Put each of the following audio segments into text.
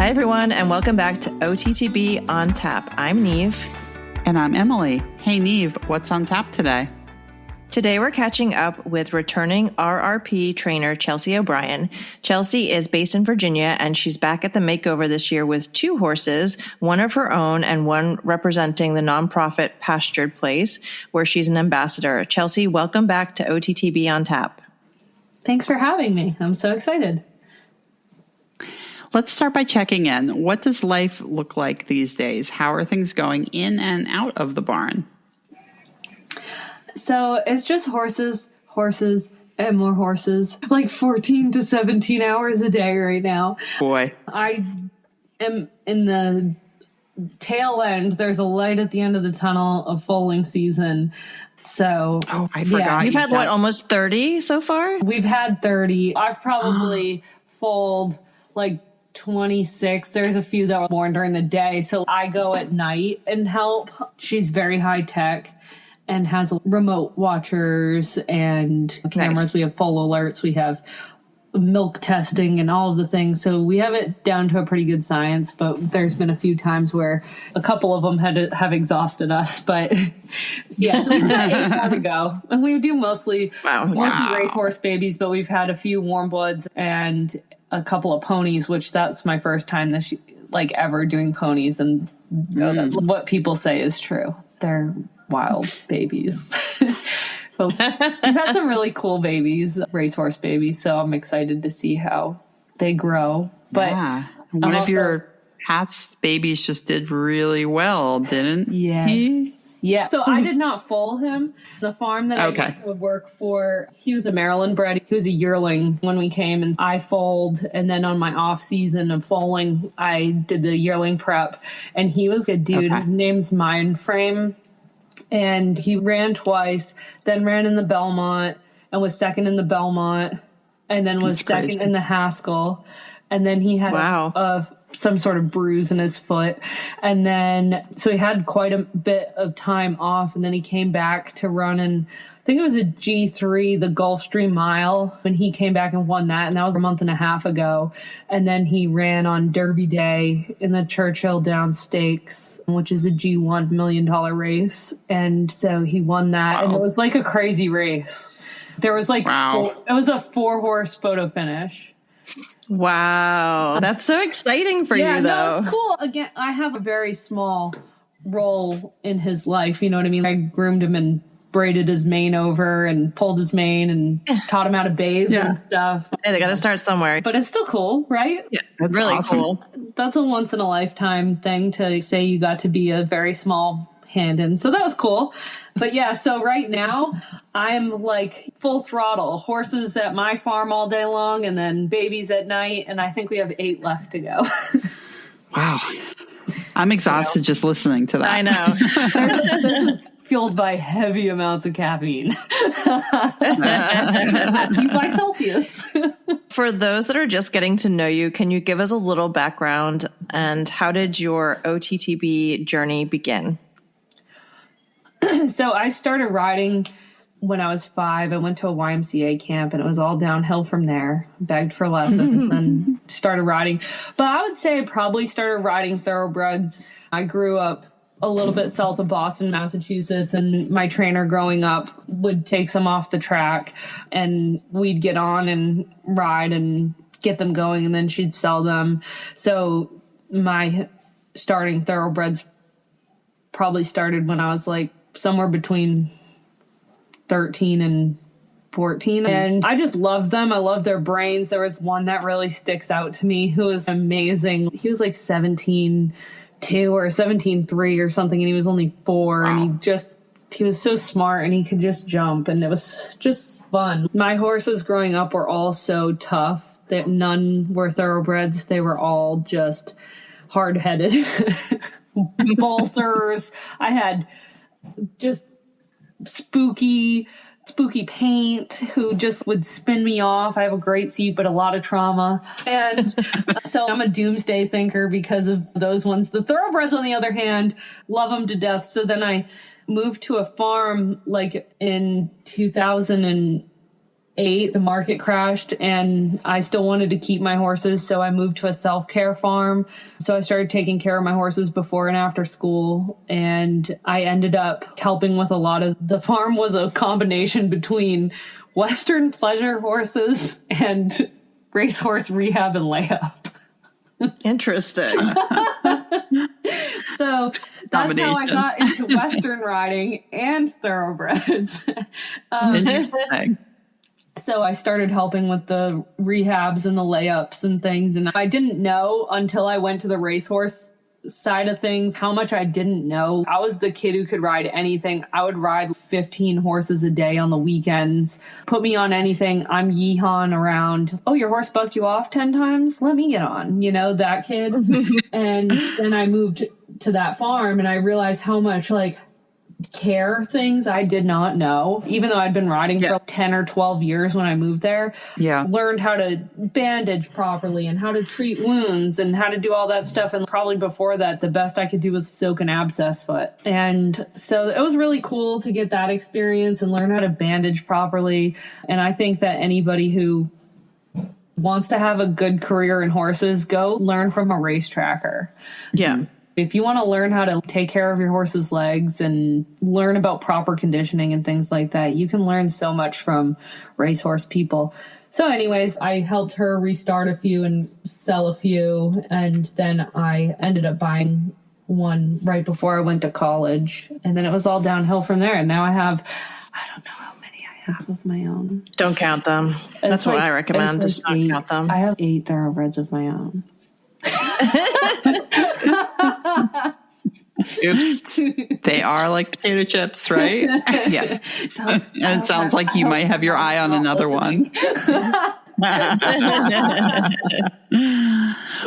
Hi, everyone, and welcome back to OTTB on Tap. I'm Neve. And I'm Emily. Hey, Neve, what's on tap today? Today, we're catching up with returning RRP trainer Chelsey O'Brien. Chelsey is based in Virginia, and she's back at the Makeover this year with 2 horses, one of her own and one representing the nonprofit Pastured Place, where she's an ambassador. Chelsey, welcome back to OTTB on Tap. Thanks for having me. I'm so excited. Let's start by checking in. What does life look like these days? How are things going in and out of the barn? So it's just horses, and more horses. Like 14 to 17 hours a day right now. Boy. I am in the tail end. There's a light at the end of the tunnel of foaling season. So, I forgot. Yeah. You've had, what, almost 30 so far? We've had 30. I've probably foaled like 26. There's a few that were born during the day. So I go at night and help. She's very high tech and has remote watchers and cameras. Nice. We have foal alerts. We have milk testing and all of the things. So we have it down to a pretty good science, but there's been a few times where a couple of them have exhausted us. But yeah, so we've got 8 more to go. And we do mostly racehorse babies, but we've had a few warm bloods and a couple of ponies, which that's my first time ever doing ponies. And that's what people say is true. They're wild babies. But we've had some really cool babies, racehorse babies, so I'm excited to see how they grow. But one of your past babies just did really well, didn't he? Yeah. So I did not foal him. The farm that I used to work for, he was a Maryland bred. He was a yearling when we came, and I foaled. And then on my off season of foaling, I did the yearling prep, and he was a dude. His name's Mindframe. And he ran twice, then ran in the Belmont and was second in the Belmont, and then was second in the Haskell. And then he had some sort of bruise in his foot. And then, so he had quite a bit of time off. And then he came back to run in, I think it was a G3, the Gulfstream Mile. And he came back and won that. And that was a month and a half ago. And then he ran on Derby Day in the Churchill Downs Stakes, which is a G1 $1 million race. And so he won that. And it was like a crazy race. There was it was a 4-horse photo finish. Wow. That's so exciting for you, though. No, it's cool. Again, I have a very small role in his life. You know what I mean? I groomed him and braided his mane over and pulled his mane and taught him how to bathe and stuff. Hey, they got to start somewhere. But it's still cool, right? Yeah, that's really awesome. Cool. That's a once in a lifetime thing to say you got to be a very small hand in. So that was cool. But yeah, so right now I'm like full throttle, horses at my farm all day long and then babies at night. And I think we have 8 left to go. Wow. I'm exhausted just listening to that. I know. This is fueled by heavy amounts of caffeine. That's you by Celsius. For those that are just getting to know you, can you give us a little background and how did your OTTB journey begin? So I started riding when I was 5. I went to a YMCA camp and it was all downhill from there. Begged for lessons and started riding. But I would say I probably started riding thoroughbreds. I grew up a little bit south of Boston, Massachusetts, and my trainer growing up would take some off the track and we'd get on and ride and get them going and then she'd sell them. So my starting thoroughbreds probably started when I was like somewhere between 13 and 14. And I just loved them. I loved their brains. There was one that really sticks out to me who was amazing. He was like 17.2 or 17.3 or something. And he was only 4. Wow. And he was so smart and he could just jump. And it was just fun. My horses growing up were all so tough that none were thoroughbreds. They were all just hard-headed. Bolters. I had just spooky paint who just would spin me off. I have a great seat, but a lot of trauma. And so I'm a doomsday thinker because of those ones. The thoroughbreds, on the other hand, love them to death. So then I moved to a farm like in 2000 and 8, the market crashed and I still wanted to keep my horses. So I moved to a self-care farm. So I started taking care of my horses before and after school. And I ended up helping with a lot of, the farm was a combination between Western pleasure horses and racehorse rehab and layup. Interesting. So that's how I got into Western riding and thoroughbreds. Interesting. So I started helping with the rehabs and the layups and things. And I didn't know until I went to the racehorse side of things how much I didn't know. I was the kid who could ride anything. I would ride 15 horses a day on the weekends. Put me on anything. I'm yeehawing around. Oh, your horse bucked you off 10 times? Let me get on. You know, that kid. And then I moved to that farm and I realized how much like care things I did not know, even though I'd been riding for 10 or 12 years when I moved there. Learned how to bandage properly and how to treat wounds and how to do all that stuff. And probably before that, the best I could do was soak an abscess foot. And so it was really cool to get that experience and learn how to bandage properly. And I think that anybody who wants to have a good career in horses, go learn from a race tracker. Yeah. If you want to learn how to take care of your horse's legs and learn about proper conditioning and things like that, you can learn so much from racehorse people. So anyways, I helped her restart a few and sell a few. And then I ended up buying one right before I went to college. And then it was all downhill from there. And now I have, I don't know how many I have of my own. Don't count them. That's what I recommend. Just don't count them. I have 8 thoroughbreds of my own. Oops. They are like potato chips, right? Yeah. And it sounds like you might have your eye on another one.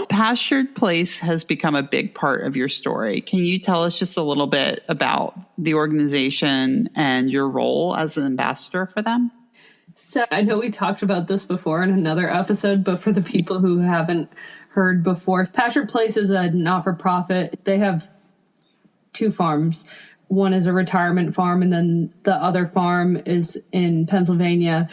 Pastured Place has become a big part of your story. Can you tell us just a little bit about the organization and your role as an ambassador for them? So I know we talked about this before in another episode, but for the people who haven't heard before, Pastured Place is a not-for-profit. They have 2 farms. One is a retirement farm, and then the other farm is in Pennsylvania,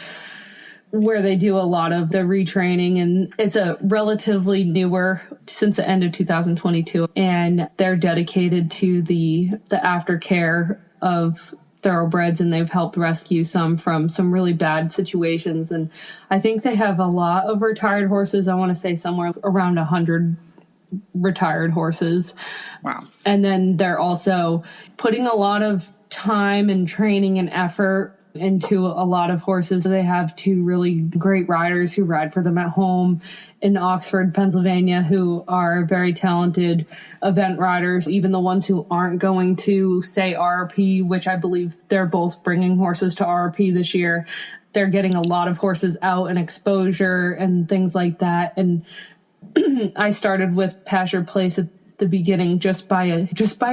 where they do a lot of the retraining, and it's a relatively newer since the end of 2022, and they're dedicated to the aftercare of thoroughbreds, and they've helped rescue some from some really bad situations. And I think they have a lot of retired horses. I want to say somewhere around 100 retired horses. Wow. And then they're also putting a lot of time and training and effort into a lot of horses. They have 2 really great riders who ride for them at home in Oxford, Pennsylvania, who are very talented event riders, even the ones who aren't going to, say, RRP, which I believe they're both bringing horses to RRP this year. They're getting a lot of horses out and exposure and things like that. And I started with Pastured Place at the beginning just by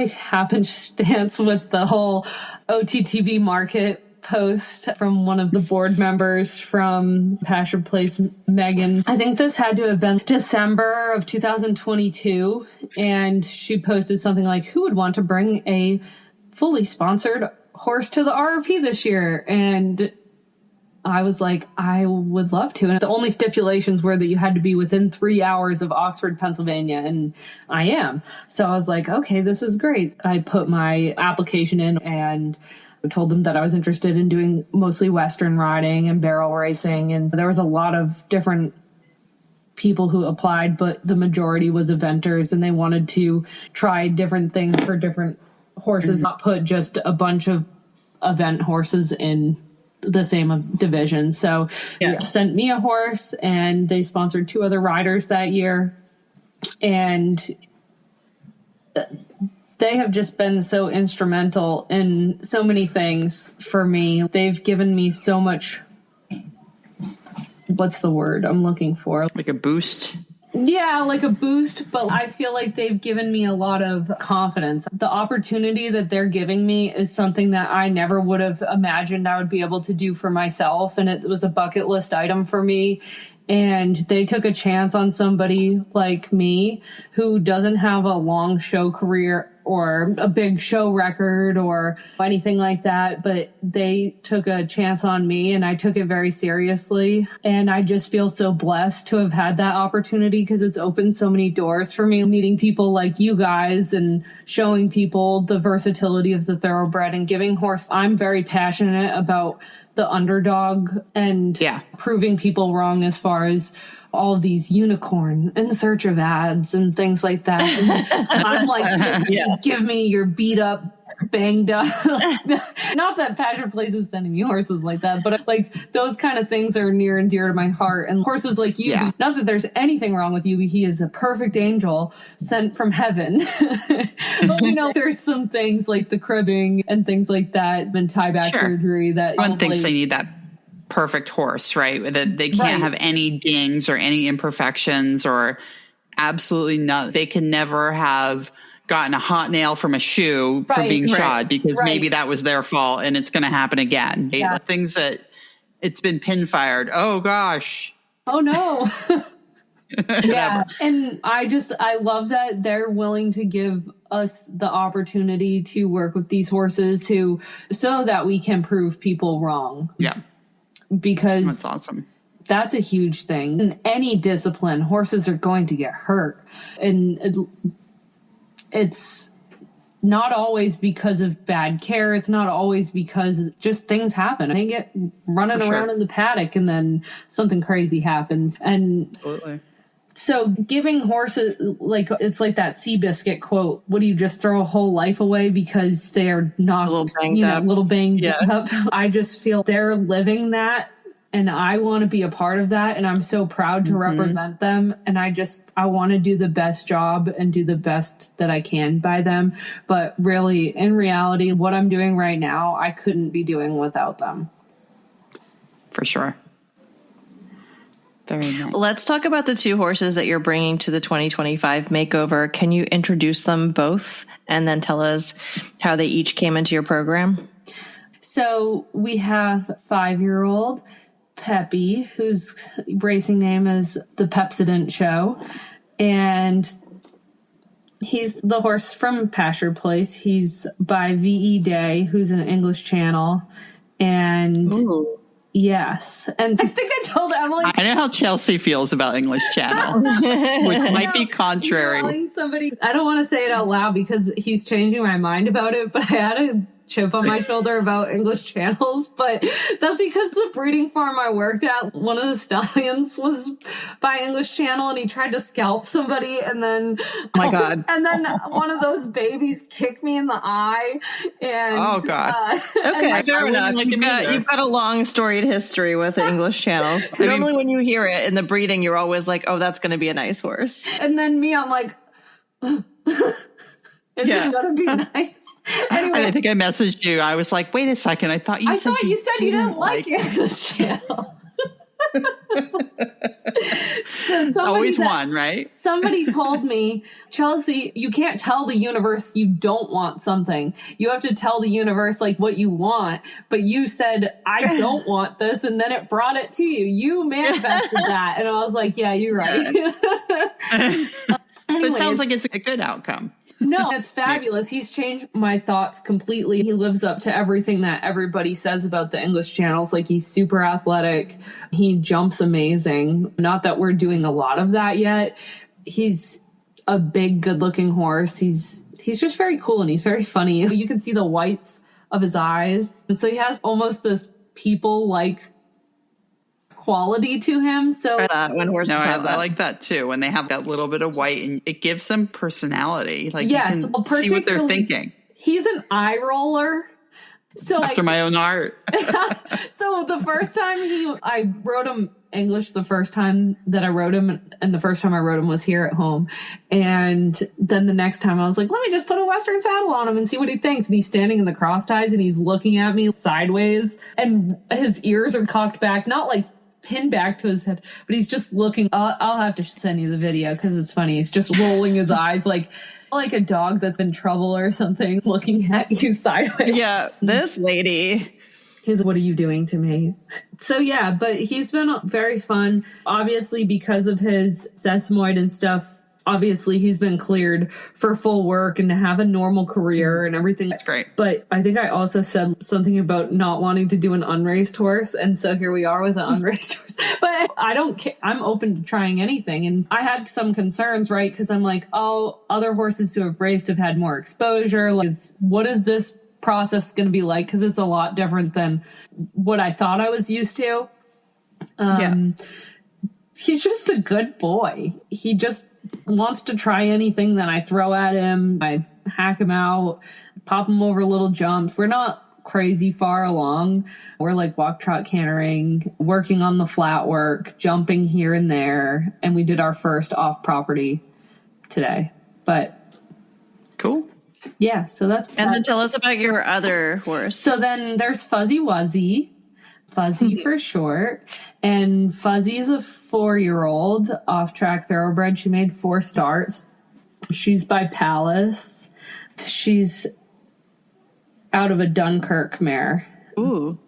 happenstance with the whole OTTB market post from one of the board members from Pastured Place, Megan. I think this had to have been December of 2022, and she posted something like, who would want to bring a fully sponsored horse to the RRP this year? And I was like, I would love to. And the only stipulations were that you had to be within 3 hours of Oxford, Pennsylvania, and I am. So I was like, okay, this is great. I put my application in and told them that I was interested in doing mostly Western riding and barrel racing. And there was a lot of different people who applied, but the majority was eventers, and they wanted to try different things for different horses, not put just a bunch of event horses in the same division. So they sent me a horse, and they sponsored 2 other riders that year. And they have just been so instrumental in so many things for me. They've given me so much, what's the word I'm looking for? Like a boost? Yeah, like a boost, but I feel like they've given me a lot of confidence. The opportunity that they're giving me is something that I never would have imagined I would be able to do for myself, and it was a bucket list item for me. And they took a chance on somebody like me who doesn't have a long show career or a big show record or anything like that, but they took a chance on me and I took it very seriously. And I just feel so blessed to have had that opportunity because it's opened so many doors for me, meeting people like you guys and showing people the versatility of the thoroughbred and giving horse. I'm very passionate about the underdog and proving people wrong as far as all of these unicorn in search of ads and things like that. And I'm like, give me your beat up, banged up. Not that Pastured Place is sending me horses like that, but like those kind of things are near and dear to my heart. And horses like you, not that there's anything wrong with you, he is a perfect angel sent from heaven. But you know, there's some things like the cribbing and things like that and tie-back surgery that one thinks they need that perfect horse, right? That they can't have any dings or any imperfections or absolutely none. They can never have gotten a hot nail from a shoe for being shod because maybe that was their fault and it's going to happen again. Yeah. Things that it's been pin fired. Oh gosh. Oh no. And I love that they're willing to give us the opportunity to work with these horses so that we can prove people wrong. Yeah. Because that's awesome. That's a huge thing. In any discipline, horses are going to get hurt. And it's not always because of bad care. It's not always because just things happen. They get running around in the paddock and then something crazy happens. And absolutely. So giving horses, like, it's like that Seabiscuit quote, would you just throw a whole life away because they're not, a little banged up? I just feel they're living that and I want to be a part of that. And I'm so proud to represent them. And I want to do the best job and do the best that I can by them. But really, in reality, what I'm doing right now, I couldn't be doing without them. For sure. Very nice. Let's talk about the two horses that you're bringing to the 2025 makeover. Can you introduce them both and then tell us how they each came into your program? So we have 5-year-old Peppy, whose racing name is the Pepsodent Show. And he's the horse from Pastured Place. He's by V.E. Day, who's an English channel. And... Ooh. Yes. And I think I told Emily. I know how Chelsey feels about English Channel, which might be contrary. Somebody, I don't want to say it out loud because he's changing my mind about it, but I had a chip on my shoulder about English channels, but that's because the breeding farm I worked at, one of the stallions was by English Channel and he tried to scalp somebody and then oh my god, and then one of those babies kicked me in the eye and oh god. Okay, fair enough. You've got a long storied history with the English Channel. Normally when you hear it in the breeding, you're always like, oh, that's going to be a nice horse. And then me, I'm like, is it going to be nice? Anyway, I think I messaged you. I was like, wait a second. I thought you said you didn't like English Channel. It's always one, right? Somebody told me, Chelsey, you can't tell the universe you don't want something. You have to tell the universe like what you want. But you said, I don't want this. And then it brought it to you. You manifested that. And I was like, yeah, you're right. It sounds like it's a good outcome. No, it's fabulous. He's changed my thoughts completely. He lives up to everything that everybody says about the English channels. Like, he's super athletic. He jumps amazing. Not that we're doing a lot of that yet. He's a big, good-looking horse. He's just very cool, and he's very funny. You can see the whites of his eyes. And so he has almost this people-like quality to him. So when horses have that. I like that too. When they have that little bit of white, and it gives them personality. Like, yes, you can see what they're thinking. He's an eye roller. So after my own art. So the first time I wrote him English the first time that I wrote him, and the first time I wrote him was here at home. And then the next time I was like, let me just put a Western saddle on him and see what he thinks. And he's standing in the cross ties and he's looking at me sideways and his ears are cocked back, not like pinned back to his head, but he's just looking. I'll have to send you the video because it's funny. He's just rolling his eyes like a dog that's in trouble or something, looking at you sideways. Yeah, this lady. He's like, what are you doing to me? So yeah, but he's been very fun. Obviously, because of his sesamoid and stuff, obviously he's been cleared for full work and to have a normal career and everything. That's great. But I think I also said something about not wanting to do an unraced horse. And so here we are with an unraced horse. But I don't care. I'm open to trying anything. And I had some concerns, right? Because I'm like, oh, other horses who have raced have had more exposure. Like, what is this process going to be like? Because it's a lot different than what I thought I was used to. He's just a good boy. He just wants to try anything that I throw at him. I hack him out, pop him over little jumps. We're not crazy far along. We're like walk, trot, cantering, working on the flat work, jumping here and there. And we did our first off property today. But cool. Yeah, so that's... And then tell us about your other horse. So then there's Fuzzy Wuzzy. Fuzzy for short. And Fuzzy's a 4-year-old off-track thoroughbred. She made 4 starts. She's by Palace. She's out of a Dunkirk mare. Ooh.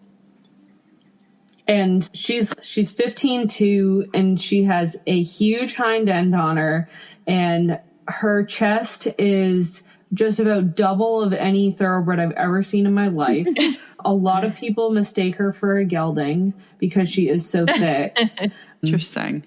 And she's 15-2, and she has a huge hind end on her. And her chest is just about double of any thoroughbred I've ever seen in my life. A lot of people mistake her for a gelding because she is so thick. Interesting.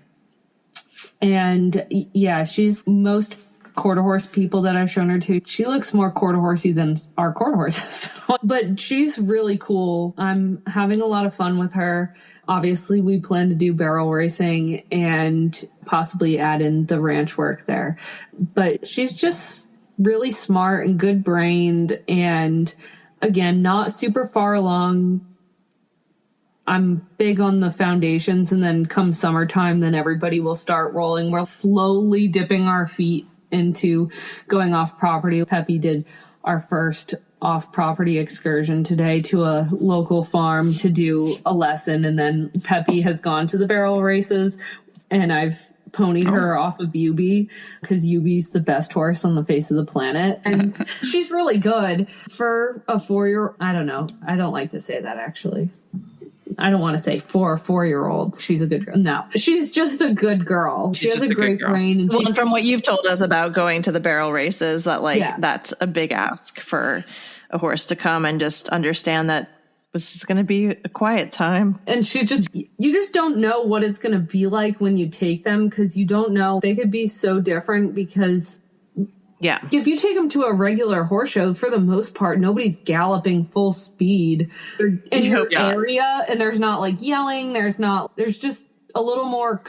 And yeah, she's most quarter horse people that I've shown her to. She looks more quarter horsey than our quarter horses. But she's really cool. I'm having a lot of fun with her. Obviously, we plan to do barrel racing and possibly add in the ranch work there. But she's just really smart and good brained, and again, not super far along. I'm big on the foundations, and then come summertime, then everybody will start rolling. We're slowly dipping our feet into going off property. Peppy did our first off property excursion today to a local farm to do a lesson, and then Peppy has gone to the barrel races, and I've ponied her off of Yubi because Yubi's the best horse on the face of the planet, and she's really good for a 4-year. I don't know. I don't like to say that, actually. I don't want to say for a 4-year-old she's a good girl. No, she's just a good girl. She has a great brain. And well, from what you've told us about going to the barrel races, that that's a big ask for a horse to come and just understand that this is going to be a quiet time. And you just don't know what it's going to be like when you take them, because you don't know. They could be so different because, if you take them to a regular horse show, for the most part, nobody's galloping full speed. They're in your area, and there's not like yelling. There's just a little more...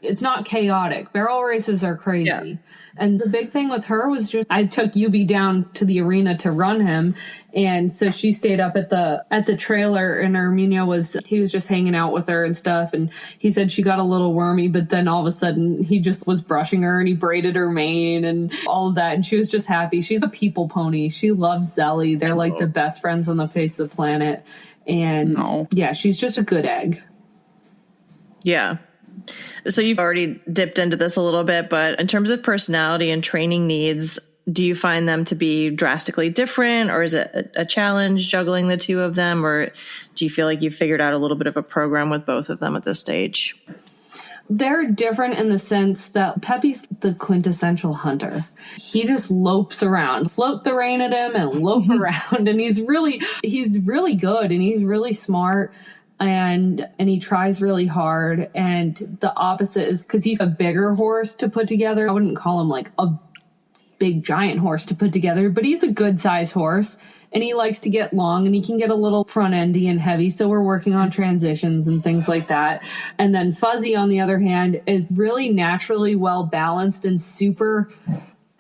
It's not chaotic. Barrel races are crazy. Yeah. And the big thing with her was just, I took Yubi down to the arena to run him. And so she stayed up at the trailer, and Arminio was just hanging out with her and stuff. And he said she got a little wormy, but then all of a sudden he just was brushing her, and he braided her mane and all of that. And she was just happy. She's a people pony. She loves Zelly. They're like the best friends on the face of the planet. And she's just a good egg. Yeah. So you've already dipped into this a little bit, but in terms of personality and training needs, do you find them to be drastically different, or is it a challenge juggling the two of them, or do you feel like you've figured out a little bit of a program with both of them at this stage? They're different in the sense that Peppy's the quintessential hunter. He just lopes around, float the rein at him and lope around, and he's really good, and he's really smart. And he tries really hard. And the opposite is because he's a bigger horse to put together. I wouldn't call him like a big giant horse to put together, but he's a good size horse, and he likes to get long, and he can get a little front endy and heavy. So we're working on transitions and things like that. And then Fuzzy, on the other hand, is really naturally well balanced and super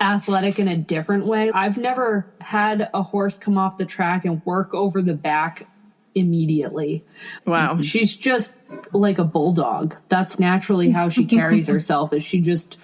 athletic in a different way. I've never had a horse come off the track and work over the back immediately. Wow. She's just like a bulldog. That's naturally how she carries herself, is she just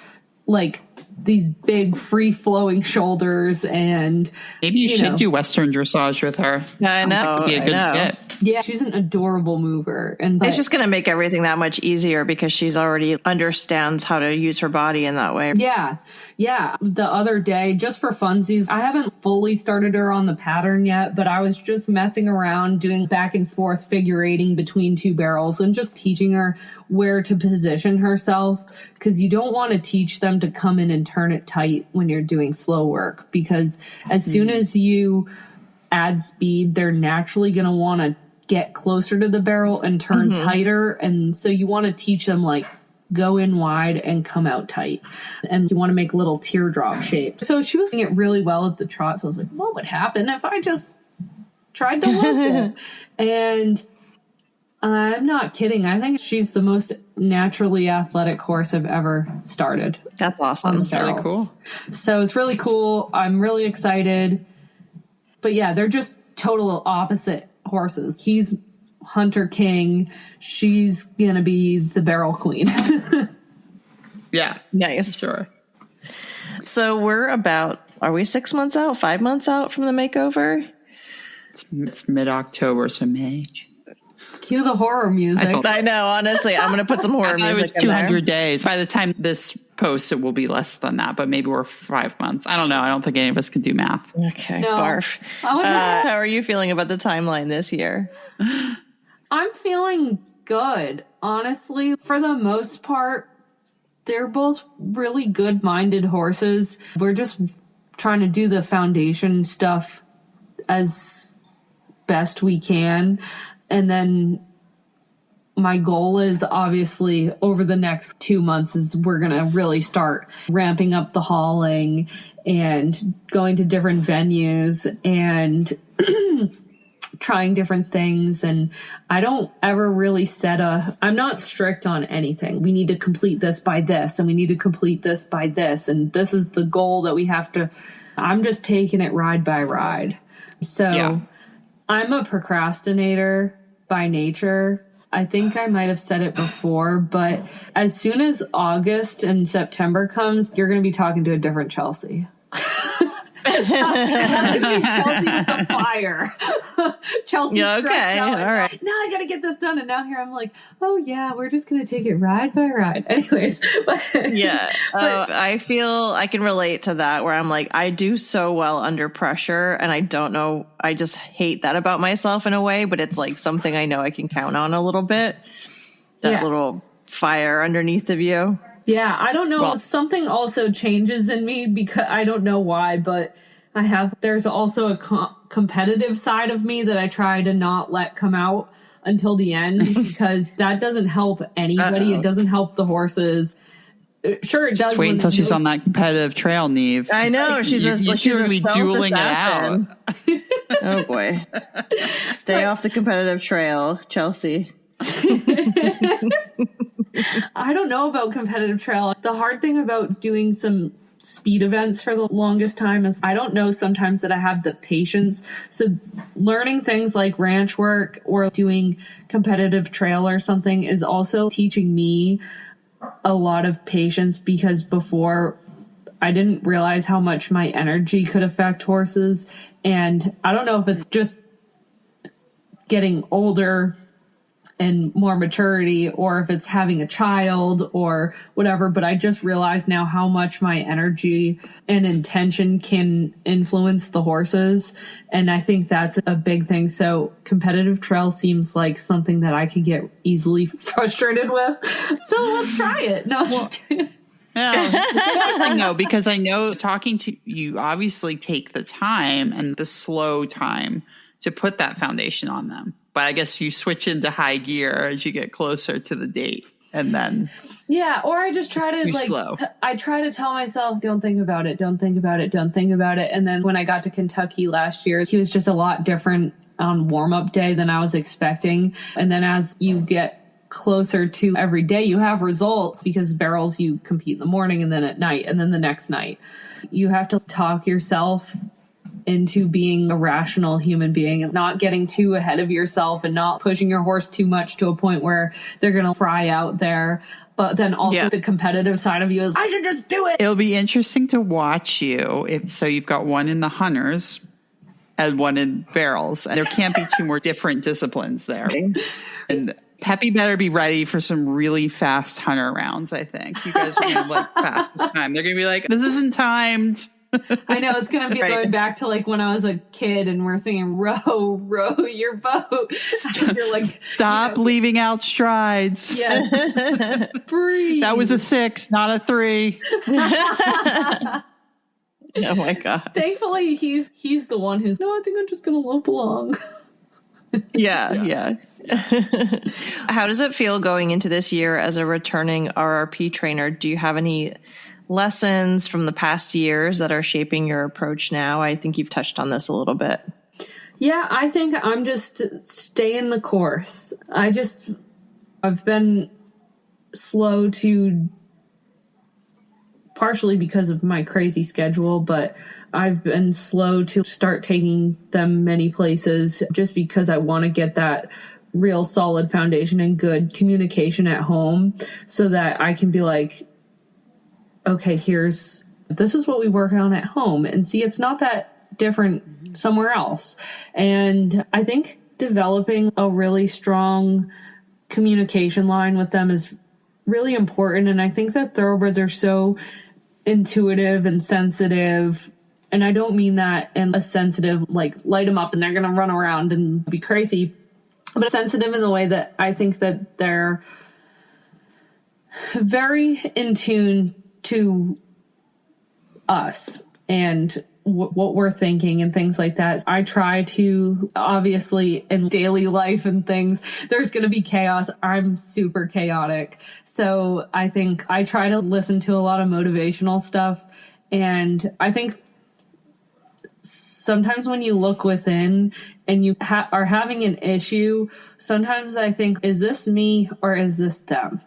like these big free-flowing shoulders, and maybe you should do Western dressage with her. I know. Like it'd be a good fit. Yeah, she's an adorable mover. And it's just going to make everything that much easier because she's already understands how to use her body in that way. Yeah. Yeah. The other day, just for funsies, I haven't fully started her on the pattern yet, but I was just messing around doing back and forth figure eighting between two barrels and just teaching her where to position herself, because you don't want to teach them to come in and turn it tight when you're doing slow work, because as soon as you add speed, they're naturally going to want to get closer to the barrel and turn tighter. And so you want to teach them, like, go in wide and come out tight. And you want to make little teardrop shapes. So she was doing it really well at the trot. So I was like, what would happen if I just tried to look it? And I'm not kidding. I think she's the most naturally athletic horse I've ever started. That's awesome. That's really cool. So it's really cool. I'm really excited. But yeah, they're just total opposite horses. He's Hunter King. She's going to be the barrel queen. Yeah. Nice. Sure. So are we 6 months out, 5 months out from the makeover? It's mid-October, so May. Cue the horror music. I know, honestly. I'm going to put some horror music it was 200 days. By the time this posts, it will be less than that, but maybe we're 5 months. I don't know. I don't think any of us can do math. Okay, no. Barf. How are you feeling about the timeline this year? I'm feeling good, honestly. For the most part, they're both really good-minded horses. We're just trying to do the foundation stuff as best we can. And then my goal is obviously over the next 2 months is we're going to really start ramping up the hauling and going to different venues and trying different things. And I don't ever really I'm not strict on anything. We need to complete this by this, and we need to complete this by this. And this is the goal that we have to, I'm just taking it ride by ride. So I'm a procrastinator by nature. I think I might have said it before, but as soon as August and September comes, you're going to be talking to a different Chelsey. Chelsey with the fire. Chelsea stressed out. All right. Now I got to get this done. And now here I'm like, oh yeah, we're just going to take it ride by ride. Anyways. I feel I can relate to that, where I'm like, I do so well under pressure, and I don't know. I just hate that about myself in a way, but it's like something I know I can count on a little bit. That little fire underneath of you. Yeah, I don't know. Something also changes in me because I don't know why, but there's also a competitive side of me that I try to not let come out until the end, because that doesn't help anybody. It doesn't help the horses. Sure, it does. Just wait until she's on that competitive trail, Neve. I know. She's going to be dueling it out. Oh, boy. Stay off the competitive trail, Chelsey. I don't know about competitive trail. The hard thing about doing some speed events for the longest time is I don't know sometimes that I have the patience. So learning things like ranch work or doing competitive trail or something is also teaching me a lot of patience, because before I didn't realize how much my energy could affect horses. And I don't know if it's just getting older and more maturity, or if it's having a child or whatever, but I just realize now how much my energy and intention can influence the horses. And I think that's a big thing. So competitive trail seems like something that I could get easily frustrated with. So let's try it. No, just kidding. Yeah, it's interesting though, because I know talking to you obviously take the time and the slow time to put that foundation on them. But I guess you switch into high gear as you get closer to the date, and then or I just try to I try to tell myself, don't think about it, don't think about it, don't think about it. And then when I got to Kentucky last year, he was just a lot different on warm-up day than I was expecting. And then as you get closer to every day, you have results, because barrels you compete in the morning and then at night and then the next night. You have to talk yourself into being a rational human being and not getting too ahead of yourself and not pushing your horse too much to a point where they're going to fry out there. But then also the competitive side of you is, I should just do it. It'll be interesting to watch you. So you've got one in the hunters and one in barrels. And there can't be two more different disciplines there. And Peppy better be ready for some really fast hunter rounds, I think. You guys are going to like fastest time. They're going to be like, this isn't timed. I know, it's going to be going back to like when I was a kid and we're singing row, row your boat. You're like, stop leaving out strides. Yes. Breathe. That was a 6, not a 3. Oh my God. Thankfully, he's the one who's, no, I think I'm just going to lump along. Yeah. How does it feel going into this year as a returning RRP trainer? Do you have any lessons from the past years that are shaping your approach now? I think you've touched on this a little bit. Yeah, I think I'm just staying the course. I've been slow to, partially because of my crazy schedule, but I've been slow to start taking them many places just because I want to get that real solid foundation and good communication at home so that I can be like, okay, this is what we work on at home, and see, it's not that different somewhere else. And I think developing a really strong communication line with them is really important. And I think that thoroughbreds are so intuitive and sensitive. And I don't mean that in a sensitive, like light them up and they're going to run around and be crazy, but sensitive in the way that I think that they're very in tune to us and what we're thinking and things like that. I try to, obviously, in daily life and things, there's going to be chaos. I'm super chaotic. So I think I try to listen to a lot of motivational stuff. And I think sometimes when you look within and you are having an issue, sometimes I think, is this me or is this them?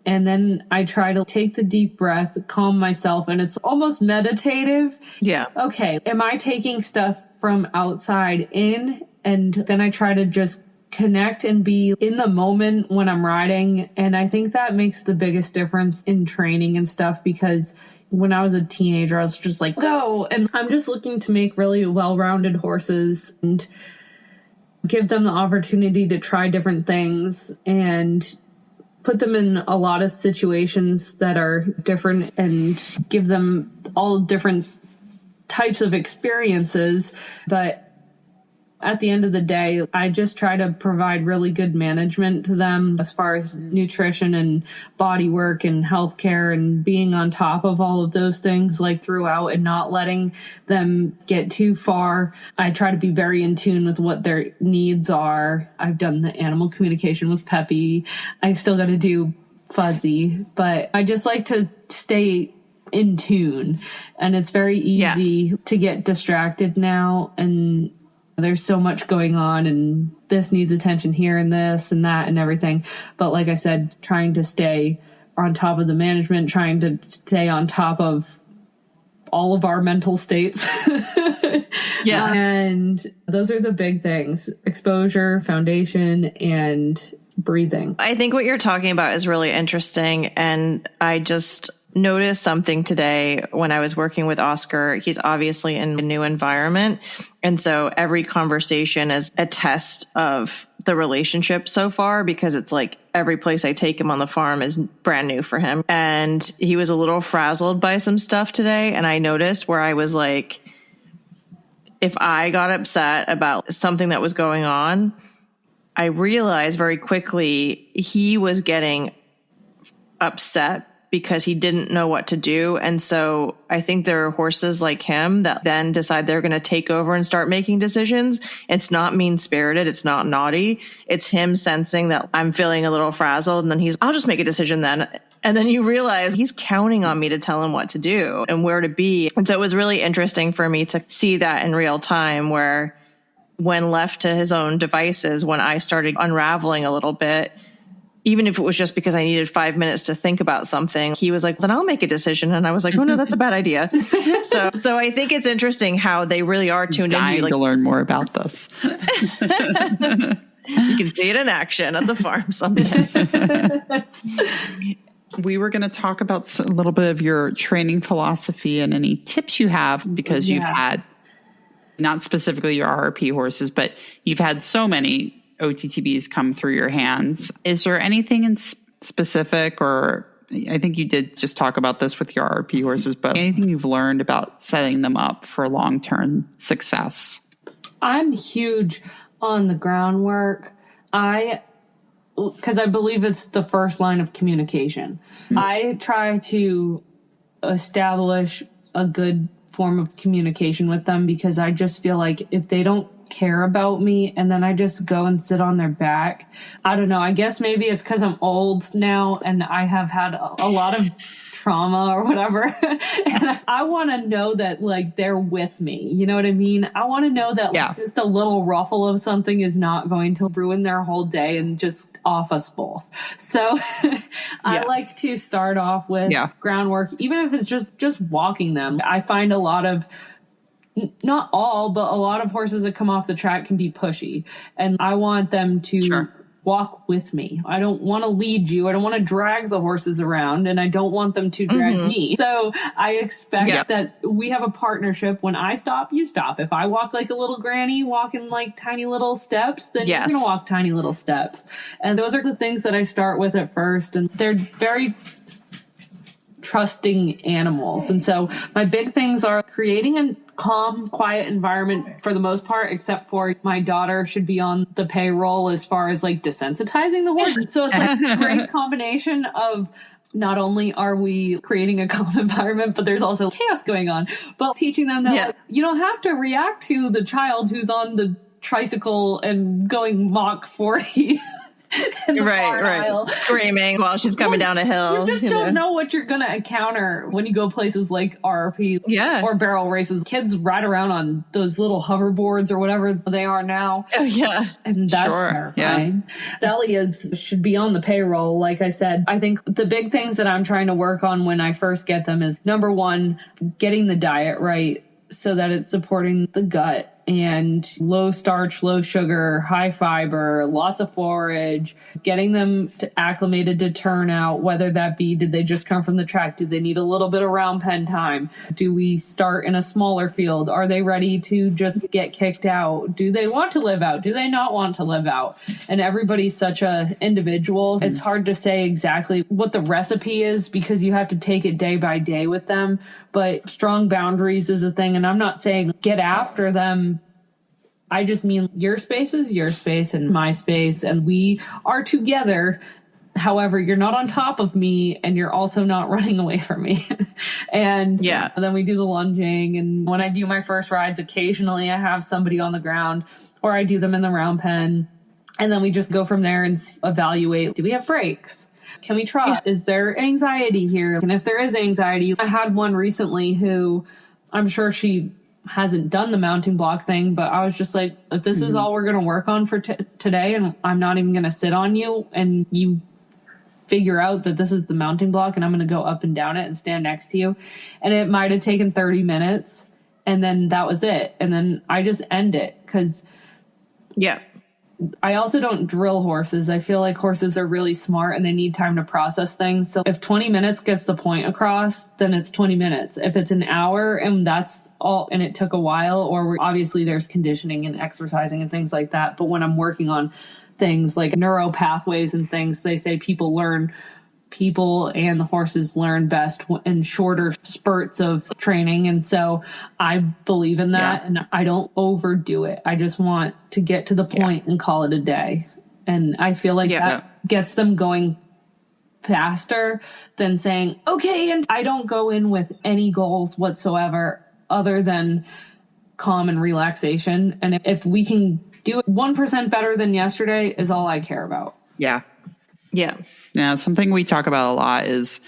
And then I try to take the deep breath, calm myself, and it's almost meditative. Yeah. Okay, am I taking stuff from outside in? And then I try to just connect and be in the moment when I'm riding. And I think that makes the biggest difference in training and stuff, because when I was a teenager, I was just like, go. And I'm just looking to make really well-rounded horses and give them the opportunity to try different things and put them in a lot of situations that are different and give them all different types of experiences. But at the end of the day, I just try to provide really good management to them as far as nutrition and body work and healthcare and being on top of all of those things like throughout and not letting them get too far. I try to be very in tune with what their needs are. I've done the animal communication with Peppy. I still got to do Fuzzy, but I just like to stay in tune, and it's very easy to get distracted now, and there's so much going on and this needs attention here and this and that and everything. But like I said, trying to stay on top of the management, trying to stay on top of all of our mental states. And those are the big things: exposure, foundation, and breathing. I think what you're talking about is really interesting. And I just noticed something today when I was working with Oscar. He's obviously in a new environment. And so every conversation is a test of the relationship so far, because it's like every place I take him on the farm is brand new for him. And he was a little frazzled by some stuff today. And I noticed where I was like, if I got upset about something that was going on, I realized very quickly he was getting upset because he didn't know what to do. And so I think there are horses like him that then decide they're going to take over and start making decisions. It's not mean-spirited. It's not naughty. It's him sensing that I'm feeling a little frazzled. And then I'll just make a decision then. And then you realize he's counting on me to tell him what to do and where to be. And so it was really interesting for me to see that in real time, where when left to his own devices, when I started unraveling a little bit, even if it was just because I needed 5 minutes to think about something, he was like, then I'll make a decision. And I was like, oh no, that's a bad idea. So I think it's interesting how they really are tuned into you. Dying to learn more about this. You can see it in action at the farm someday. We were going to talk about a little bit of your training philosophy and any tips you have, because you've had, not specifically your RRP horses, but you've had so many OTTBs come through your hands. Is there anything in specific, or I think you did just talk about this with your RRP horses, but anything you've learned about setting them up for long-term success? I'm huge on the groundwork. Because I believe it's the first line of communication. Mm-hmm. I try to establish a good form of communication with them, because I just feel like if they don't care about me and then I just go and sit on their back, I don't know. I guess maybe it's because I'm old now and I have had a lot of trauma or whatever. And I want to know that like they're with me. You know what I mean? I want to know that like, just a little ruffle of something is not going to ruin their whole day and just off us both. So I like to start off with groundwork, even if it's just walking them. I find a lot of, not all, but a lot of horses that come off the track can be pushy. And I want them to walk with me. I don't want to lead you. I don't want to drag the horses around, and I don't want them to drag me. So I expect that we have a partnership. When I stop, you stop. If I walk like a little granny walking like tiny little steps, then you're going to walk tiny little steps. And those are the things that I start with at first. And they're very trusting animals. And so my big things are creating a calm, quiet environment for the most part, except for my daughter should be on the payroll as far as like desensitizing the horse. So it's like a great combination of not only are we creating a calm environment, but there's also chaos going on, but teaching them that like, you don't have to react to the child who's on the tricycle and going Mach 40. Right. Screaming while she's coming down a hill. You just don't know what you're going to encounter when you go places like RRP or barrel races. Kids ride around on those little hoverboards or whatever they are now. Oh, yeah. And that's terrifying. Sally should be on the payroll. Like I said, I think the big things that I'm trying to work on when I first get them is, number one, getting the diet right so that it's supporting the gut. And low starch, low sugar, high fiber, lots of forage, getting them acclimated to turnout, whether that be, did they just come from the track? Do they need a little bit of round pen time? Do we start in a smaller field? Are they ready to just get kicked out? Do they want to live out? Do they not want to live out? And everybody's such a individual. It's hard to say exactly what the recipe is because you have to take it day by day with them. But strong boundaries is a thing. And I'm not saying get after them. I just mean your space is your space and my space, and we are together. However, you're not on top of me and you're also not running away from me. And then we do the lunging. And when I do my first rides, occasionally I have somebody on the ground or I do them in the round pen. And then we just go from there and evaluate. Do we have breaks? Can we trot? Is there anxiety here? And if there is anxiety, I had one recently who I'm sure she hasn't done the mounting block thing, but I was just like, if this is all we're going to work on for today, and I'm not even going to sit on you and you figure out that this is the mounting block and I'm going to go up and down it and stand next to you. And it might have taken 30 minutes and then that was it. And then I just end it because I also don't drill horses. I feel like horses are really smart and they need time to process things. So if 20 minutes gets the point across, then it's 20 minutes. If it's an hour and that's all, and it took a while, or obviously there's conditioning and exercising and things like that. But when I'm working on things like neuro pathways and things, they say people and the horses learn best in shorter spurts of training. And so I believe in that and I don't overdo it. I just want to get to the point and call it a day. And I feel like that gets them going faster than saying, okay. And I don't go in with any goals whatsoever other than calm and relaxation. And if we can do it 1% better than yesterday is all I care about. Yeah. Now, something we talk about a lot is,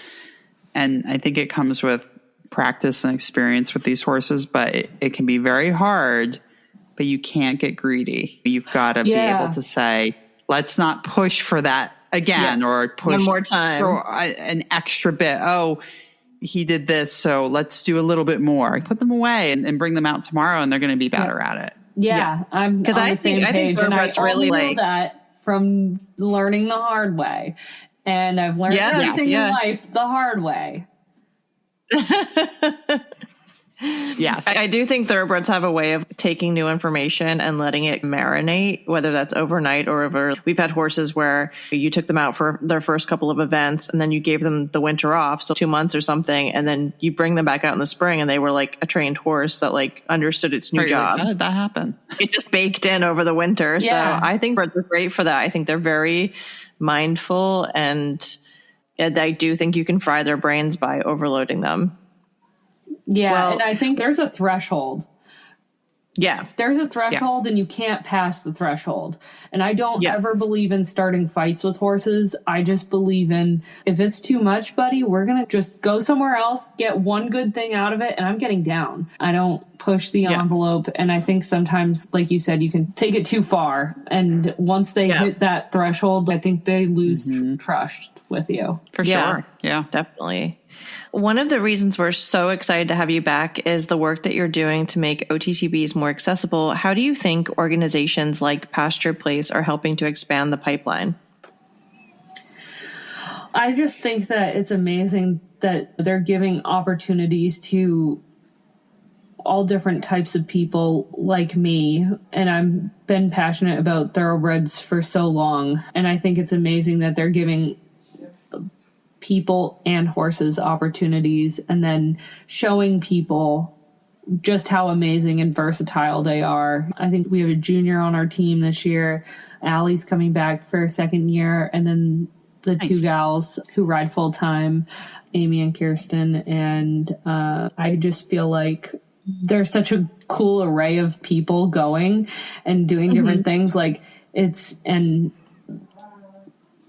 and I think it comes with practice and experience with these horses, but it can be very hard, but you can't get greedy. You've got to be able to say, let's not push for that again or push one more time or an extra bit. Oh, he did this, so let's do a little bit more. Put them away and bring them out tomorrow, and they're going to be better at it. Yeah, I'm because I think Thoroughbred's really know that from learning the hard way, and I've learned everything in life the hard way. Yes. I do think thoroughbreds have a way of taking new information and letting it marinate, whether that's overnight or over. We've had horses where you took them out for their first couple of events and then you gave them the winter off, so 2 months or something, and then you bring them back out in the spring and they were like a trained horse that like understood its new job. How did that happen? It just baked in over the winter. Yeah. So I think birds are great for that. I think they're very mindful, and I do think you can fry their brains by overloading them. Yeah, and I think there's a threshold. Yeah. There's a threshold and you can't pass the threshold. And I don't ever believe in starting fights with horses. I just believe in, if it's too much, buddy, we're going to just go somewhere else, get one good thing out of it, and I'm getting down. I don't push the envelope. And I think sometimes, like you said, you can take it too far. And once they hit that threshold, I think they lose trust with you. For sure. Yeah, definitely. One of the reasons we're so excited to have you back is the work that you're doing to make OTTBs more accessible. How do you think organizations like Pastured Place are helping to expand the pipeline? I just think that it's amazing that they're giving opportunities to all different types of people like me. And I've been passionate about thoroughbreds for so long. And I think it's amazing that they're giving people and horses opportunities and then showing people just how amazing and versatile they are. I think we have a junior on our team this year. Allie's coming back for a second year, and then the two gals who ride full time, Amy and Kirsten. And I just feel like there's such a cool array of people going and doing different things. Like and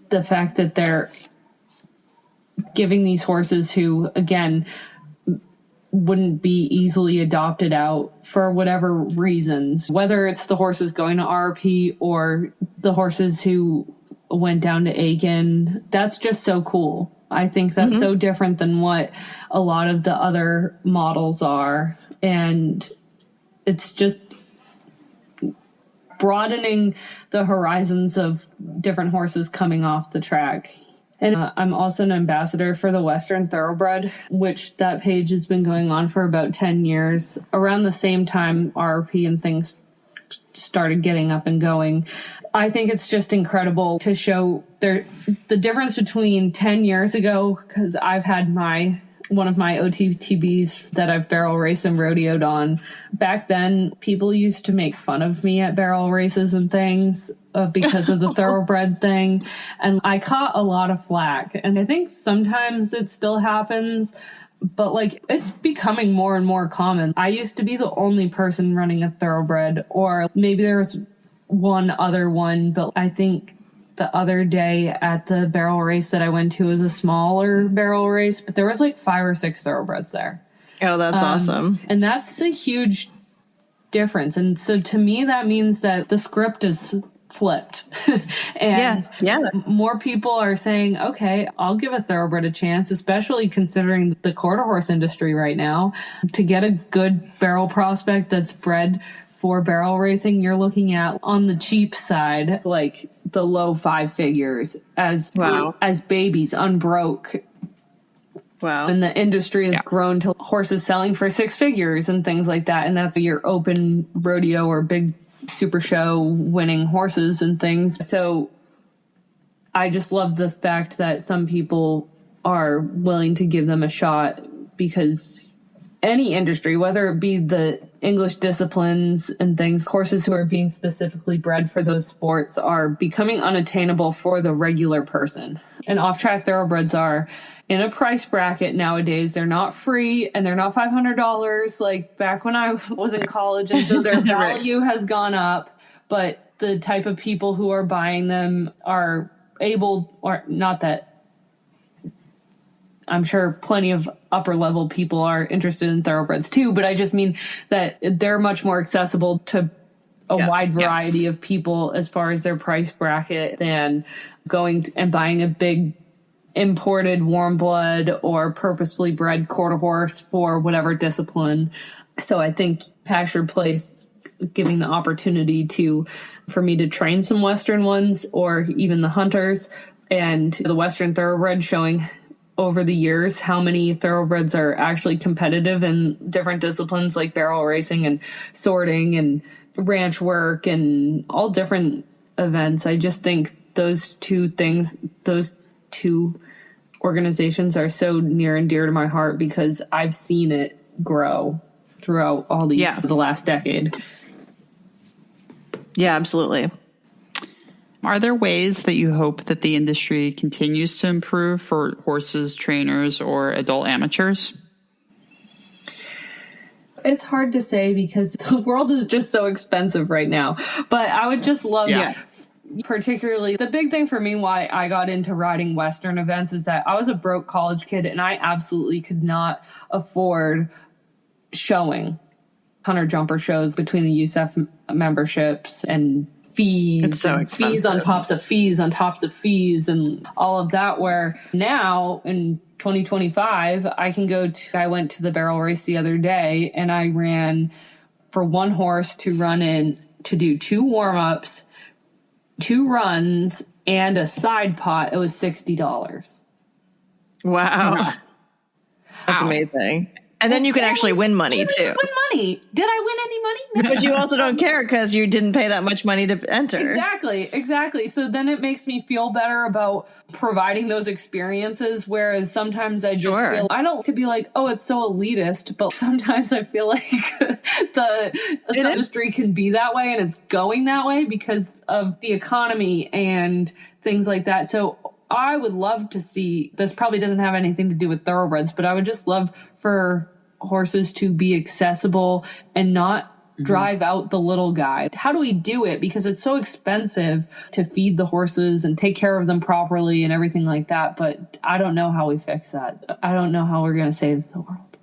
the fact that they're giving these horses who, again, wouldn't be easily adopted out for whatever reasons, whether it's the horses going to RRP or the horses who went down to Aiken. That's just so cool. I think that's so different than what a lot of the other models are. And it's just broadening the horizons of different horses coming off the track. And I'm also an ambassador for the Western Thoroughbred, which that page has been going on for about 10 years. Around the same time RRP and things started getting up and going. I think it's just incredible to show the difference between 10 years ago, because I've had one of my OTTBs that I've barrel raced and rodeoed on. Back then, people used to make fun of me at barrel races and things because of the thoroughbred thing. And I caught a lot of flack. And I think sometimes it still happens, but like it's becoming more and more common. I used to be the only person running a thoroughbred, or maybe there was one other one, but I think the other day at the barrel race that I went to was a smaller barrel race, but there was like 5 or 6 thoroughbreds there. Oh, that's awesome. And that's a huge difference. And so to me, that means that the script is flipped. And more people are saying, okay, I'll give a thoroughbred a chance, especially considering the quarter horse industry right now. To get a good barrel prospect that's bred for barrel racing, you're looking at, on the cheap side, like the low 5 figures as babies, unbroke. Wow. And the industry has grown to horses selling for 6 figures and things like that. And that's your open rodeo or big super show winning horses and things. So I just love the fact that some people are willing to give them a shot, because any industry, whether it be the English disciplines and things, horses who are being specifically bred for those sports are becoming unattainable for the regular person. And off-track thoroughbreds are in a price bracket nowadays. They're not free and they're not $500 like back when I was in college. And so their value has gone up, but the type of people who are buying them are able, or not that, I'm sure plenty of upper level people are interested in thoroughbreds too, but I just mean that they're much more accessible to a wide variety of people as far as their price bracket than going and buying a big imported warm blood or purposefully bred quarter horse for whatever discipline. So I think Pastured Place giving the opportunity for me to train some Western ones or even the hunters, and the Western Thoroughbred showing over the years how many thoroughbreds are actually competitive in different disciplines like barrel racing and sorting and ranch work and all different events. I just think those two organizations are so near and dear to my heart because I've seen it grow throughout all the last decade. Yeah, absolutely. Are there ways that you hope that the industry continues to improve for horses, trainers, or adult amateurs? It's hard to say because the world is just so expensive right now. But I would just love particularly the big thing for me why I got into riding Western events is that I was a broke college kid and I absolutely could not afford showing hunter jumper shows between the USEF memberships and fees. It's so and fees on tops of fees on tops of fees and all of that, where now in 2025 I went to the barrel race the other day and I ran for one horse to run in to do 2 warm-ups, 2 runs, and a side pot. It was $60. Wow. That's amazing. And then you can actually win money too. Win money. Did I win any money? No. But you also don't care because you didn't pay that much money to enter. Exactly. So then it makes me feel better about providing those experiences. Whereas sometimes I just feel, I don't to be like, oh, it's so elitist, but sometimes I feel like the industry can be that way and it's going that way because of the economy and things like that. So I would love to see, this probably doesn't have anything to do with thoroughbreds, but I would just love for horses to be accessible and not drive out the little guy. How do we do it? Because it's so expensive to feed the horses and take care of them properly and everything like that. But I don't know how we fix that. I don't know how we're going to save the world.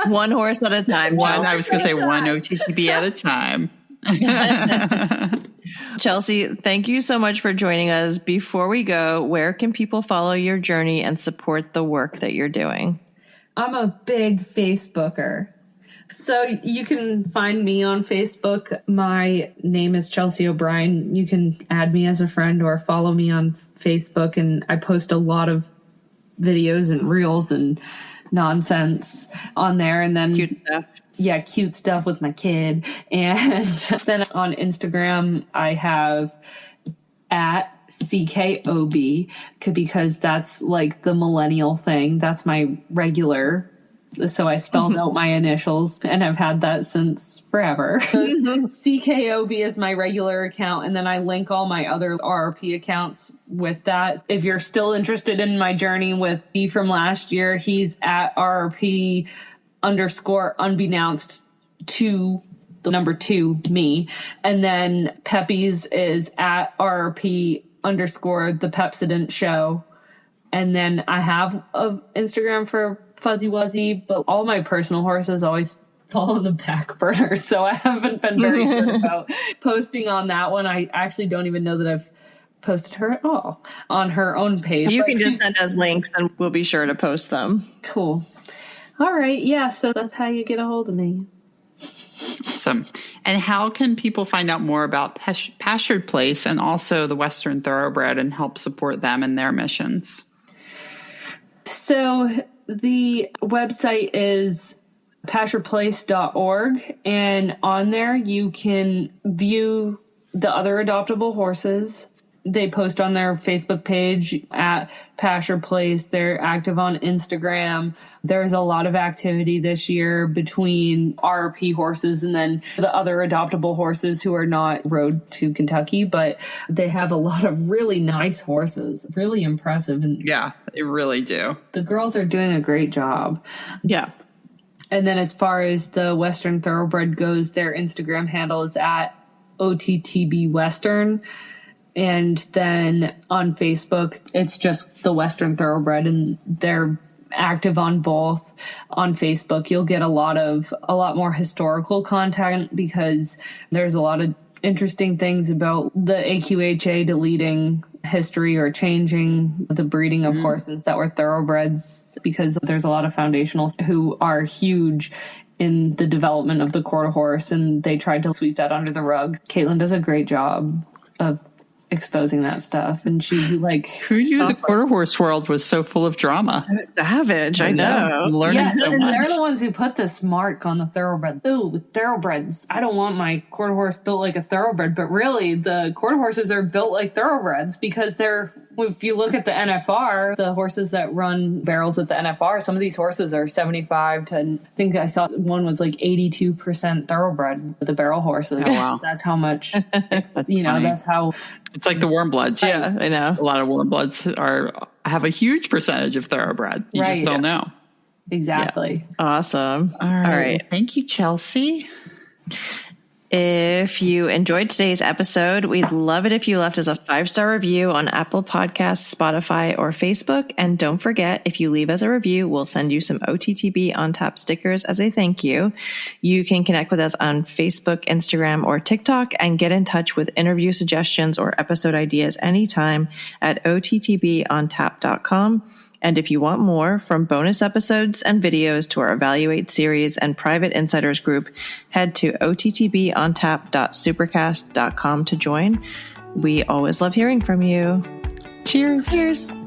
One horse at a time. I was going to say one OTTB at a time. Chelsey, thank you so much for joining us. Before we go, where can people follow your journey and support the work that you're doing? I'm a big Facebooker. So you can find me on Facebook. My name is Chelsey O'Brien. You can add me as a friend or follow me on Facebook. And I post a lot of videos and reels and nonsense on there. And then cute stuff. Yeah, cute stuff with my kid. And then on Instagram, I have at CKOB because that's like the millennial thing. That's my regular. So I spelled out my initials and I've had that since forever. CKOB is my regular account. And then I link all my other RRP accounts with that. If you're still interested in my journey with B from last year, he's at RRP _ unbeknownst to the number 2, me. And then Peppy's is at RRP _ the Pepsodent Show. And then I have an Instagram for Fuzzy Wuzzy, but all my personal horses always fall on the back burner. So I haven't been very good about posting on that one. I actually don't even know that I've posted her at all on her own page. You can just send us links and we'll be sure to post them. Cool. All right. Yeah. So that's how you get a hold of me. Awesome. And how can people find out more about Pastured Place and also the Western Thoroughbred and help support them in their missions? So the website is pasturedplace.org. And on there you can view the other adoptable horses. They post on their Facebook page at Pastured Place. They're active on Instagram. There's a lot of activity this year between RRP horses and then the other adoptable horses who are not rode to Kentucky, but they have a lot of really nice horses, really impressive. And yeah, they really do. The girls are doing a great job. Yeah. And then as far as the Western Thoroughbred goes, their Instagram handle is at OTTB Western. And then on Facebook, it's just the Western Thoroughbred, and they're active on both. On Facebook, you'll get a lot more historical content because there's a lot of interesting things about the AQHA deleting history or changing the breeding of horses that were thoroughbreds, because there's a lot of foundationals who are huge in the development of the quarter horse, and they tried to sweep that under the rug. Caitlin does a great job of exposing that stuff, and she who knew the quarter horse world was so full of drama? So savage. I know. I'm learning so and much. they're the ones who put this mark on the thoroughbred. Ooh, thoroughbreds. I don't want my quarter horse built like a thoroughbred, but really the quarter horses are built like thoroughbreds because if you look at the NFR, the horses that run barrels at the NFR, some of these horses are 75 to, I think I saw one was like 82% thoroughbred, the barrel horses. Oh, wow. That's how much, that's how. It's like the warm bloods. Yeah, I know. A lot of warm bloods have a huge percentage of thoroughbred. You just don't know. Exactly. Yeah. Awesome. All right. Thank you, Chelsey. If you enjoyed today's episode, we'd love it if you left us a 5-star review on Apple Podcasts, Spotify, or Facebook. And don't forget, if you leave us a review, we'll send you some OTTB on tap stickers as a thank you. You can connect with us on Facebook, Instagram, or TikTok and get in touch with interview suggestions or episode ideas anytime at OTTBontap.com. And if you want more, from bonus episodes and videos to our Evaluate series and private insiders group, head to ottbontap.supercast.com to join. We always love hearing from you. Cheers. Cheers.